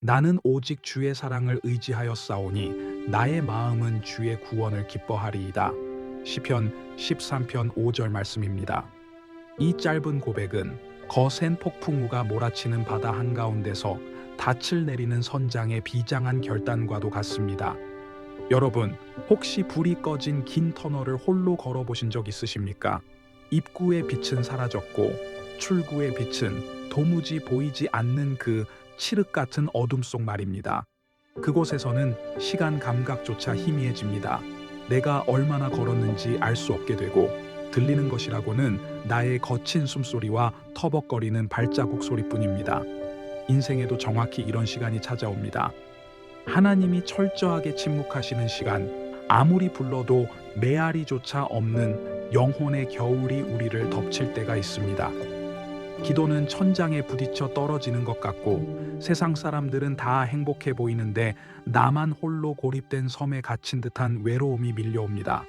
나는 오직 주의 사랑을 의지하여 싸우니 나의 마음은 주의 구원을 기뻐하리이다. 시편 13편 5절 말씀입니다. 이 짧은 고백은 거센 폭풍우가 몰아치는 바다 한가운데서 닻을 내리는 선장의 비장한 결단과도 같습니다. 여러분, 혹시 불이 꺼진 긴 터널을 홀로 걸어보신 적 있으십니까? 입구의 빛은 사라졌고 출구의 빛은 도무지 보이지 않는 그 칠흑 같은 어둠 속 말입니다. 그곳에서는 시간 감각조차 희미해집니다. 내가 얼마나 걸었는지 알 수 없게 되고 들리는 것이라고는 나의 거친 숨소리와 터벅거리는 발자국 소리뿐입니다. 인생에도 정확히 이런 시간이 찾아옵니다. 하나님이 철저하게 침묵하시는 시간, 아무리 불러도 메아리조차 없는 영혼의 겨울이 우리를 덮칠 때가 있습니다. 기도는 천장에 부딪혀 떨어지는 것 같고 세상 사람들은 다 행복해 보이는데 나만 홀로 고립된 섬에 갇힌 듯한 외로움이 밀려옵니다.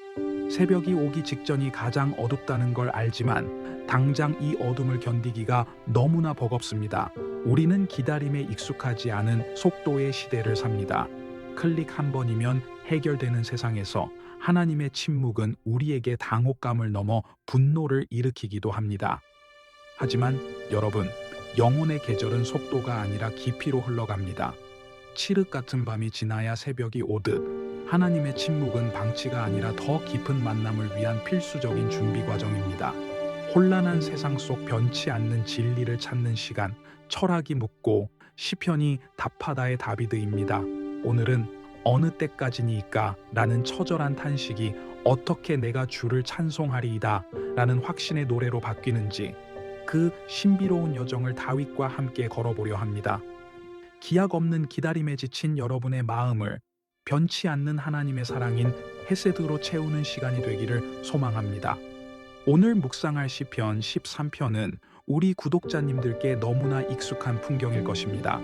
새벽이 오기 직전이 가장 어둡다는 걸 알지만 당장 이 어둠을 견디기가 너무나 버겁습니다. 우리는 기다림에 익숙하지 않은 속도의 시대를 삽니다. 클릭 한 번이면 해결되는 세상에서 하나님의 침묵은 우리에게 당혹감을 넘어 분노를 일으키기도 합니다. 하지만 여러분, 영혼의 계절은 속도가 아니라 깊이로 흘러갑니다. 칠흑 같은 밤이 지나야 새벽이 오듯 하나님의 침묵은 방치가 아니라 더 깊은 만남을 위한 필수적인 준비 과정입니다. 혼란한 세상 속 변치 않는 진리를 찾는 시간, 철학이 묻고 시편이 답하다의 다비드입니다. 오늘은 어느 때까지니까 라는 처절한 탄식이 어떻게 내가 주를 찬송하리이다 라는 확신의 노래로 바뀌는지 그 신비로운 여정을 다윗과 함께 걸어보려 합니다. 기약 없는 기다림에 지친 여러분의 마음을 변치 않는 하나님의 사랑인 헤세드로 채우는 시간이 되기를 소망합니다. 오늘 묵상할 시편 13편은 우리 구독자님들께 너무나 익숙한 풍경일 것입니다.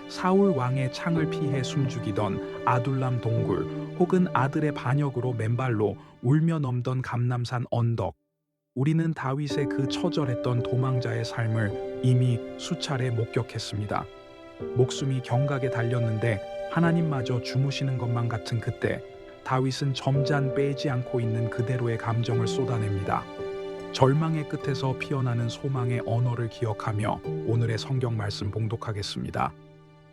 사울 왕의 창을 피해 숨죽이던 아둘람 동굴 혹은 아들의 반역으로 맨발로 울며 넘던 감람산 언덕. 우리는 다윗의 그 처절했던 도망자의 삶을 이미 수차례 목격했습니다. 목숨이 경각에 달렸는데 하나님마저 주무시는 것만 같은 그때 다윗은 점잖 빼지 않고 있는 그대로의 감정을 쏟아냅니다. 절망의 끝에서 피어나는 소망의 언어를 기억하며 오늘의 성경 말씀 봉독하겠습니다.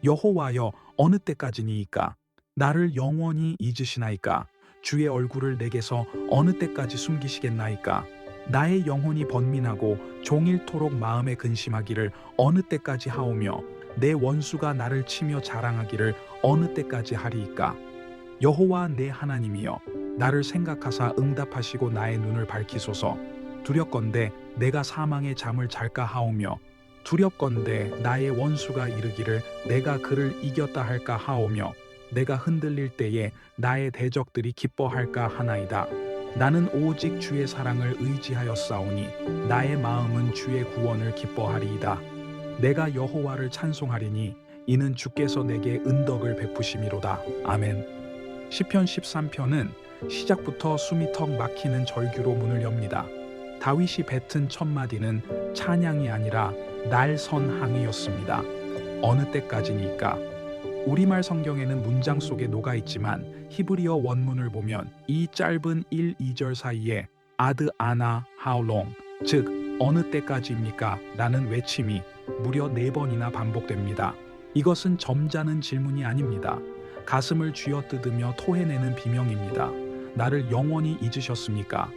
여호와여, 어느 때까지니이까? 나를 영원히 잊으시나이까? 주의 얼굴을 내게서 어느 때까지 숨기시겠나이까? 나의 영혼이 번민하고 종일토록 마음에 근심하기를 어느 때까지 하오며 내 원수가 나를 치며 자랑하기를 어느 때까지 하리이까? 여호와 내 하나님이여, 나를 생각하사 응답하시고 나의 눈을 밝히소서. 두렵건대 내가 사망의 잠을 잘까 하오며 두렵건대 나의 원수가 이르기를 내가 그를 이겼다 할까 하오며 내가 흔들릴 때에 나의 대적들이 기뻐할까 하나이다. 나는 오직 주의 사랑을 의지하여 싸우니 나의 마음은 주의 구원을 기뻐하리이다. 내가 여호와를 찬송하리니 이는 주께서 내게 은덕을 베푸심이로다. 아멘. 시편 13편은 시작부터 숨이 턱 막히는 절규로 문을 엽니다. 다윗이 뱉은 첫 마디는 찬양이 아니라 날선항이었습니다. 어느 때까지니까? 우리말 성경에는 문장 속에 녹아 있지만 히브리어 원문을 보면 이 짧은 1, 2절 사이에 아드 아나 how long, 즉 어느 때까지입니까? 라는 외침이 무려 4번이나 반복됩니다. 이것은 점잖은 질문이 아닙니다. 가슴을 쥐어뜯으며 토해내는 비명입니다. 나를 영원히 잊으셨습니까?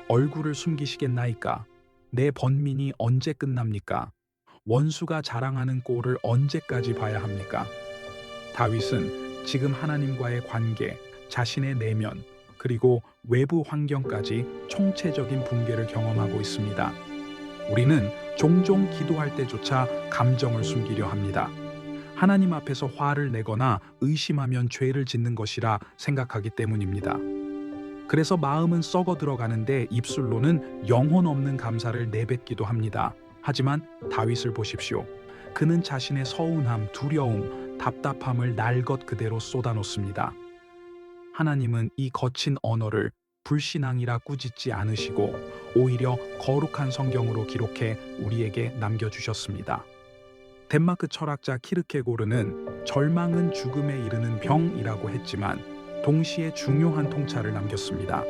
얼굴을 숨기시겠나이까? 내 번민이 언제 끝납니까? 원수가 자랑하는 꼴을 언제까지 봐야 합니까? 다윗은 지금 하나님과의 관계, 자신의 내면, 그리고 외부 환경까지 총체적인 붕괴를 경험하고 있습니다. 우리는 종종 기도할 때조차 감정을 숨기려 합니다. 하나님 앞에서 화를 내거나 의심하면 죄를 짓는 것이라 생각하기 때문입니다. 그래서 마음은 썩어 들어가는데 입술로는 영혼 없는 감사를 내뱉기도 합니다. 하지만 다윗을 보십시오. 그는 자신의 서운함, 두려움, 답답함을 날 것 그대로 쏟아놓습니다. 하나님은 이 거친 언어를 불신앙이라 꾸짖지 않으시고 오히려 거룩한 성경으로 기록해 우리에게 남겨주셨습니다. 덴마크 철학자 키르케고르는 절망은 죽음에 이르는 병이라고 했지만 동시에 중요한 통찰을 남겼습니다.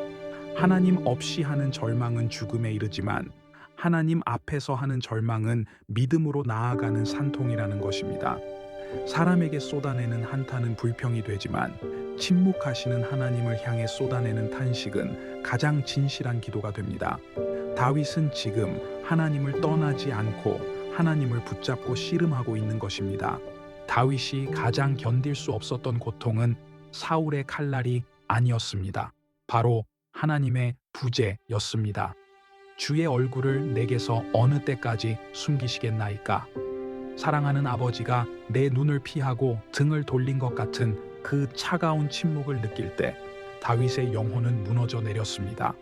하나님 없이 하는 절망은 죽음에 이르지만 하나님 앞에서 하는 절망은 믿음으로 나아가는 산통이라는 것입니다. 사람에게 쏟아내는 한탄은 불평이 되지만 침묵하시는 하나님을 향해 쏟아내는 탄식은 가장 진실한 기도가 됩니다. 다윗은 지금 하나님을 떠나지 않고 하나님을 붙잡고 씨름하고 있는 것입니다. 다윗이 가장 견딜 수 없었던 고통은 사울의 칼날이 아니었습니다. 바로 하나님의 부재였습니다. 주의 얼굴을 내게서 어느 때까지 숨기시겠나이까? 사랑하는 아버지가 내 눈을 피하고 등을 돌린 것 같은 그 차가운 침묵을 느낄 때 다윗의 영혼은 무너져 내렸습니다.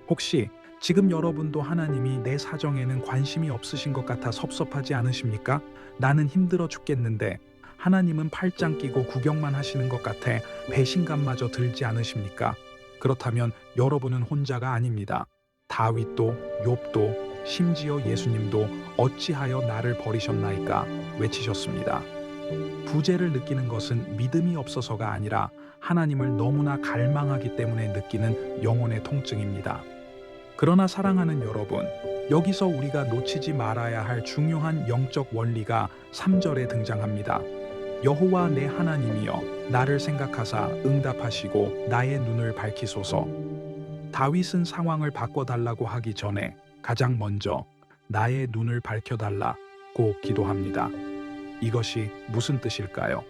혹시 지금 여러분도 하나님이 내 사정에는 관심이 없으신 것 같아 섭섭하지 않으십니까? 나는 힘들어 죽겠는데 하나님은 팔짱 끼고 구경만 하시는 것 같아 배신감마저 들지 않으십니까? 그렇다면 여러분은 혼자가 아닙니다. 다윗도 욥도 심지어 예수님도 어찌하여 나를 버리셨나이까 외치셨습니다. 부재를 느끼는 것은 믿음이 없어서가 아니라 하나님을 너무나 갈망하기 때문에 느끼는 영혼의 통증입니다. 그러나 사랑하는 여러분, 여기서 우리가 놓치지 말아야 할 중요한 영적 원리가 3절에 등장합니다. 여호와 내 하나님이여 나를 생각하사 응답하시고 나의 눈을 밝히소서. 다윗은 상황을 바꿔달라고 하기 전에 가장 먼저 나의 눈을 밝혀달라고 기도합니다. 이것이 무슨 뜻일까요?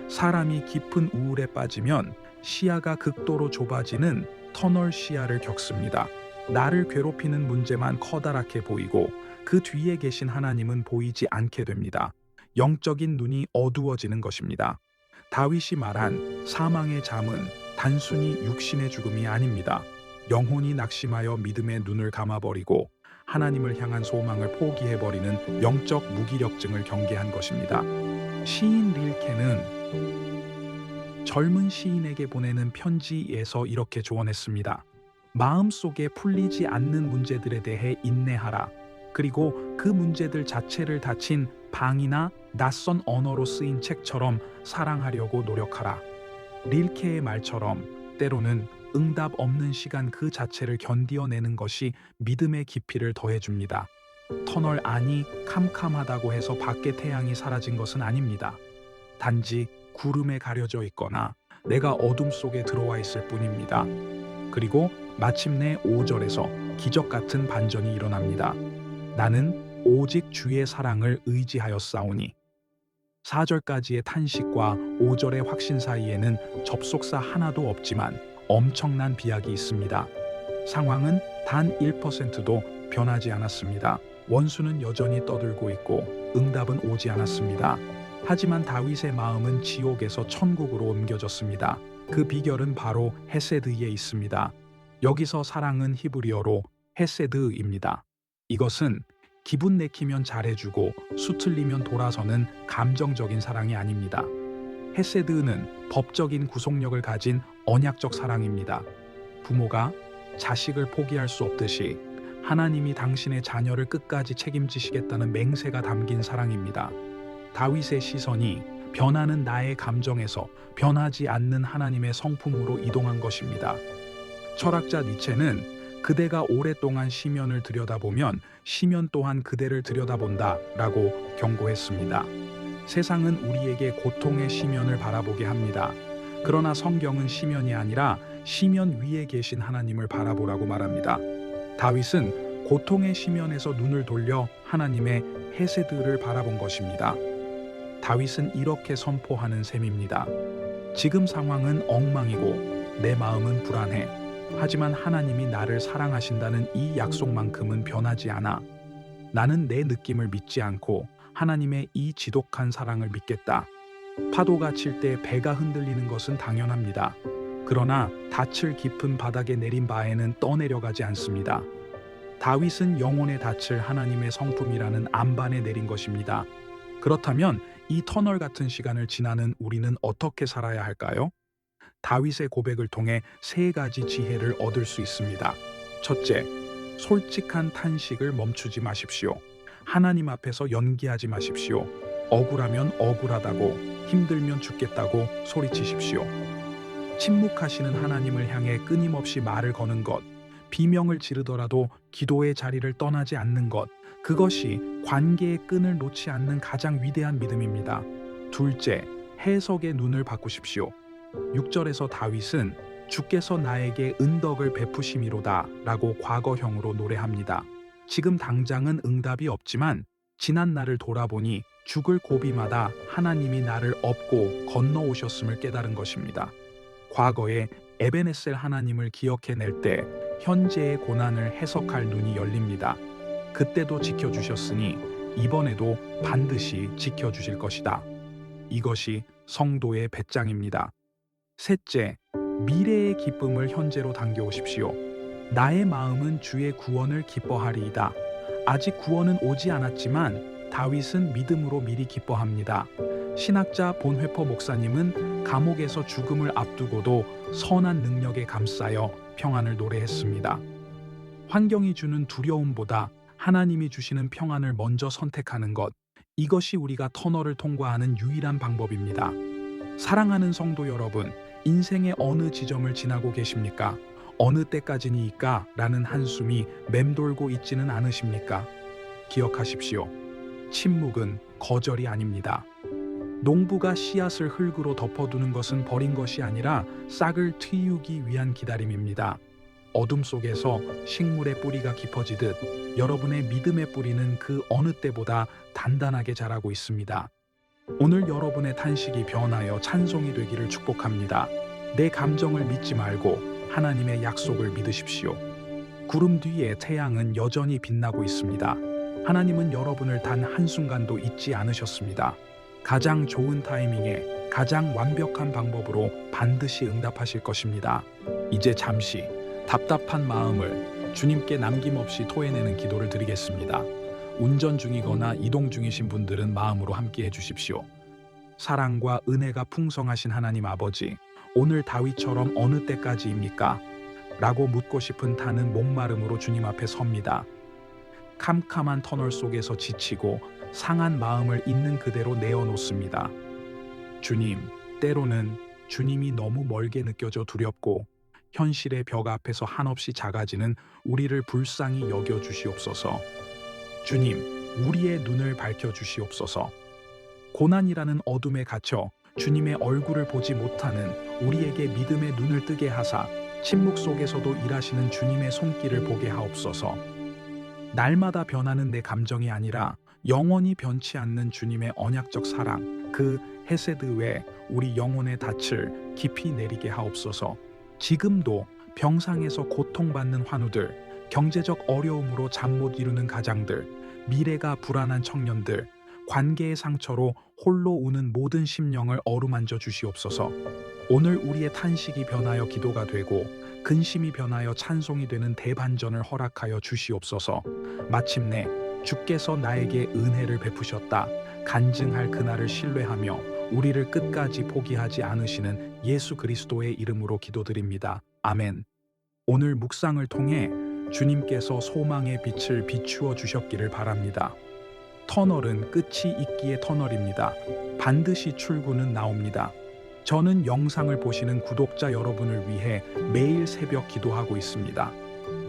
사람이 깊은 우울에 빠지면 시야가 극도로 좁아지는 터널 시야를 겪습니다. 나를 괴롭히는 문제만 커다랗게 보이고 그 뒤에 계신 하나님은 보이지 않게 됩니다. 영적인 눈이 어두워지는 것입니다. 다윗이 말한 사망의 잠은 단순히 육신의 죽음이 아닙니다. 영혼이 낙심하여 믿음의 눈을 감아버리고 하나님을 향한 소망을 포기해버리는 영적 무기력증을 경계한 것입니다. 시인 릴케는 젊은 시인에게 보내는 편지에서 이렇게 조언했습니다. 마음속에 풀리지 않는 문제들에 대해 인내하라. 그리고 그 문제들 자체를 닫힌 방이나 낯선 언어로 쓰인 책처럼 사랑하려고 노력하라. 릴케의 말처럼 때로는 응답 없는 시간 그 자체를 견디어내는 것이 믿음의 깊이를 더해줍니다. 터널 안이 캄캄하다고 해서 밖의 태양이 사라진 것은 아닙니다. 단지 구름에 가려져 있거나 내가 어둠 속에 들어와 있을 뿐입니다. 그리고 마침내 5절에서 기적 같은 반전이 일어납니다. 나는 오직 주의 사랑을 의지하였사오니. 4절까지의 탄식과 5절의 확신 사이에는 접속사 하나도 없지만 엄청난 비약이 있습니다. 상황은 단 1%도 변하지 않았습니다. 원수는 여전히 떠들고 있고 응답은 오지 않았습니다. 하지만 다윗의 마음은 지옥에서 천국으로 옮겨졌습니다. 그 비결은 바로 헤세드에 있습니다. 여기서 사랑은 히브리어로 헤세드입니다. 이것은 기분 내키면 잘해주고 수틀리면 돌아서는 감정적인 사랑이 아닙니다. 헤세드는 법적인 구속력을 가진 언약적 사랑입니다. 부모가 자식을 포기할 수 없듯이 하나님이 당신의 자녀를 끝까지 책임지시겠다는 맹세가 담긴 사랑입니다. 다윗의 시선이 변하는 나의 감정에서 변하지 않는 하나님의 성품으로 이동한 것입니다. 철학자 니체는 그대가 오랫동안 시면을 들여다보면 시면 또한 그대를 들여다본다 라고 경고했습니다. 세상은 우리에게 고통의 시면을 바라보게 합니다. 그러나 성경은 시면이 아니라 시면 위에 계신 하나님을 바라보라고 말합니다. 다윗은 고통의 시면에서 눈을 돌려 하나님의 헤세드를 바라본 것입니다. 다윗은 이렇게 선포하는 셈입니다. 지금 상황은 엉망이고 내 마음은 불안해. 하지만 하나님이 나를 사랑하신다는 이 약속만큼은 변하지 않아. 나는 내 느낌을 믿지 않고 하나님의 이 지독한 사랑을 믿겠다. 파도가 칠 때 배가 흔들리는 것은 당연합니다. 그러나 닻을 깊은 바닥에 내린 바에는 떠내려가지 않습니다. 다윗은 영혼의 닻을 하나님의 성품이라는 안반에 내린 것입니다. 그렇다면 이 터널 같은 시간을 지나는 우리는 어떻게 살아야 할까요? 다윗의 고백을 통해 3가지 지혜를 얻을 수 있습니다. 첫째, 솔직한 탄식을 멈추지 마십시오. 하나님 앞에서 연기하지 마십시오. 억울하면 억울하다고, 힘들면 죽겠다고 소리치십시오. 침묵하시는 하나님을 향해 끊임없이 말을 거는 것, 비명을 지르더라도 기도의 자리를 떠나지 않는 것, 그것이 관계의 끈을 놓지 않는 가장 위대한 믿음입니다. 둘째, 해석의 눈을 바꾸십시오. 6절에서 다윗은 주께서 나에게 은덕을 베푸심이로다 라고 과거형으로 노래합니다. 지금 당장은 응답이 없지만 지난 날을 돌아보니 죽을 고비마다 하나님이 나를 업고 건너오셨음을 깨달은 것입니다. 과거에 에베네셀 하나님을 기억해낼 때 현재의 고난을 해석할 눈이 열립니다. 그때도 지켜주셨으니 이번에도 반드시 지켜주실 것이다. 이것이 성도의 배짱입니다. 셋째, 미래의 기쁨을 현재로 당겨오십시오. 나의 마음은 주의 구원을 기뻐하리이다. 아직 구원은 오지 않았지만 다윗은 믿음으로 미리 기뻐합니다. 신학자 본회퍼 목사님은 감옥에서 죽음을 앞두고도 선한 능력에 감싸여 평안을 노래했습니다. 환경이 주는 두려움보다 하나님이 주시는 평안을 먼저 선택하는 것, 이것이 우리가 터널을 통과하는 유일한 방법입니다. 사랑하는 성도 여러분, 인생의 어느 지점을 지나고 계십니까? 어느 때까지니까? 라는 한숨이 맴돌고 있지는 않으십니까? 기억하십시오. 침묵은 거절이 아닙니다. 농부가 씨앗을 흙으로 덮어두는 것은 버린 것이 아니라 싹을 틔우기 위한 기다림입니다. 어둠 속에서 식물의 뿌리가 깊어지듯 여러분의 믿음의 뿌리는 그 어느 때보다 단단하게 자라고 있습니다. 오늘 여러분의 탄식이 변하여 찬송이 되기를 축복합니다. 내 감정을 믿지 말고 하나님의 약속을 믿으십시오. 구름 뒤에 태양은 여전히 빛나고 있습니다. 하나님은 여러분을 단 한순간도 잊지 않으셨습니다. 가장 좋은 타이밍에 가장 완벽한 방법으로 반드시 응답하실 것입니다. 이제 잠시 답답한 마음을 주님께 남김없이 토해내는 기도를 드리겠습니다. 운전 중이거나 이동 중이신 분들은 마음으로 함께 해주십시오. 사랑과 은혜가 풍성하신 하나님 아버지, 오늘 다윗처럼 어느 때까지입니까? 라고 묻고 싶은 타는 목마름으로 주님 앞에 섭니다. 캄캄한 터널 속에서 지치고 상한 마음을 있는 그대로 내어놓습니다. 주님, 때로는 주님이 너무 멀게 느껴져 두렵고 현실의 벽 앞에서 한없이 작아지는 우리를 불쌍히 여겨주시옵소서. 주님, 우리의 눈을 밝혀주시옵소서. 고난이라는 어둠에 갇혀 주님의 얼굴을 보지 못하는 우리에게 믿음의 눈을 뜨게 하사 침묵 속에서도 일하시는 주님의 손길을 보게 하옵소서. 날마다 변하는 내 감정이 아니라 영원히 변치 않는 주님의 언약적 사랑, 그 헤세드 외 우리 영혼의 닻을 깊이 내리게 하옵소서. 지금도 병상에서 고통받는 환우들, 경제적 어려움으로 잠 못 이루는 가장들, 미래가 불안한 청년들, 관계의 상처로 홀로 우는 모든 심령을 어루만져 주시옵소서. 오늘 우리의 탄식이 변하여 기도가 되고 근심이 변하여 찬송이 되는 대반전을 허락하여 주시옵소서. 마침내 주께서 나에게 은혜를 베푸셨다 간증할 그날을 신뢰하며 우리를 끝까지 포기하지 않으시는 예수 그리스도의 이름으로 기도드립니다. 아멘. 오늘 묵상을 통해 주님께서 소망의 빛을 비추어 주셨기를 바랍니다. 터널은 끝이 있기에 터널입니다. 반드시 출구는 나옵니다. 저는 영상을 보시는 구독자 여러분을 위해 매일 새벽 기도하고 있습니다.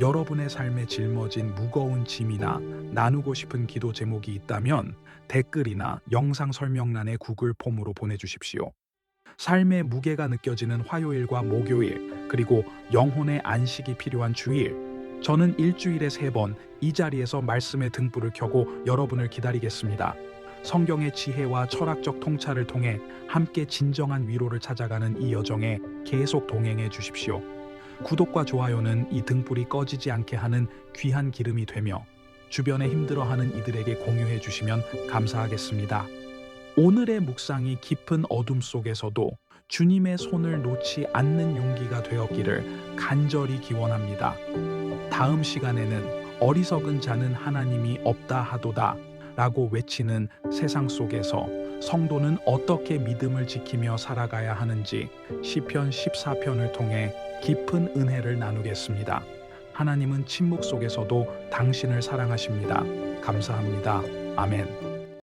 여러분의 삶에 짊어진 무거운 짐이나 나누고 싶은 기도 제목이 있다면 댓글이나 영상 설명란에 구글 폼으로 보내주십시오. 삶의 무게가 느껴지는 화요일과 목요일, 그리고 영혼의 안식이 필요한 주일, 저는 일주일에 3번 이 자리에서 말씀의 등불을 켜고 여러분을 기다리겠습니다. 성경의 지혜와 철학적 통찰을 통해 함께 진정한 위로를 찾아가는 이 여정에 계속 동행해 주십시오. 구독과 좋아요는 이 등불이 꺼지지 않게 하는 귀한 기름이 되며 주변에 힘들어하는 이들에게 공유해 주시면 감사하겠습니다. 오늘의 묵상이 깊은 어둠 속에서도 주님의 손을 놓지 않는 용기가 되었기를 간절히 기원합니다. 다음 시간에는 어리석은 자는 하나님이 없다 하도다 라고 외치는 세상 속에서 성도는 어떻게 믿음을 지키며 살아가야 하는지 시편 14편을 통해 깊은 은혜를 나누겠습니다. 하나님은 침묵 속에서도 당신을 사랑하십니다. 감사합니다. 아멘.